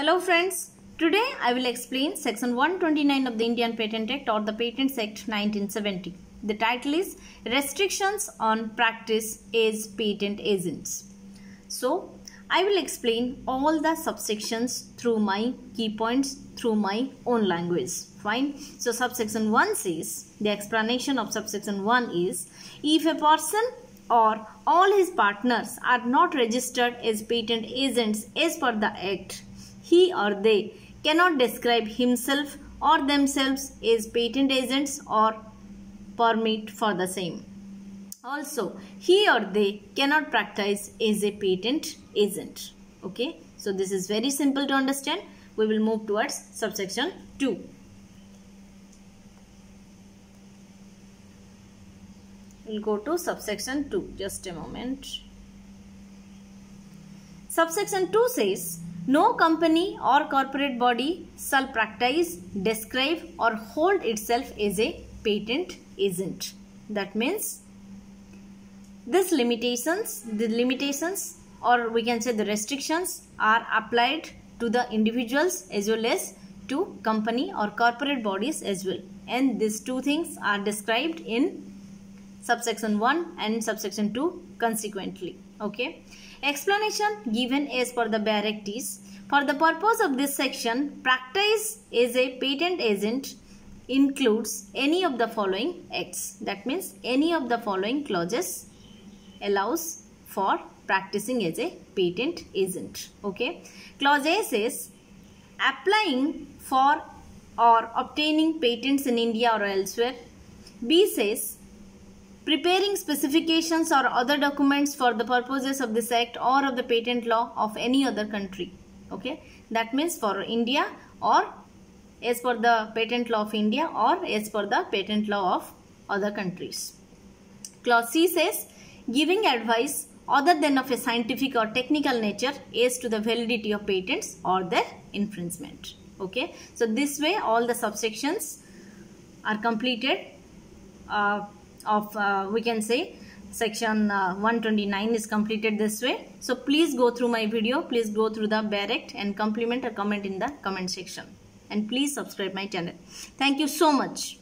Hello friends, today I will explain section 129 of the Indian Patent Act or the Patents Act 1970. The title is Restrictions on Practice as Patent Agents. So, I will explain all the subsections through my key points through my own language. Fine. So, subsection 1 says, the explanation of subsection 1 is, if a person or all his partners are not registered as patent agents as per the Act, he or they cannot describe himself or themselves as patent agents or permit for the same. Also, he or they cannot practice as a patent agent. Okay, so this is very simple to understand. We will move towards subsection 2. We'll go to subsection 2. Just a moment. Subsection 2 says, no company or corporate body shall practice, describe or hold itself as a patent agent. That means the limitations or we can say the restrictions are applied to the individuals as well as to company or corporate bodies as well. And these two things are described in subsection 1 and subsection 2 consequently. Okay. Explanation given as per the Bare Act is, for the purpose of this section, practice as a patent agent includes any of the following acts. That means any of the following clauses allows for practicing as a patent agent. Okay. Clause A says, applying for or obtaining patents in India or elsewhere. B says, preparing specifications or other documents for the purposes of this act or of the patent law of any other country. Okay, that means for India or as per the patent law of India or as per the patent law of other countries. Clause C says, giving advice other than of a scientific or technical nature as to the validity of patents or their infringement. Okay, so this way all the subsections are completed we can say section 129 is completed this way. So please go through my video, please go through the Bare Act and compliment or comment in the comment section, and please subscribe my channel. Thank you so much.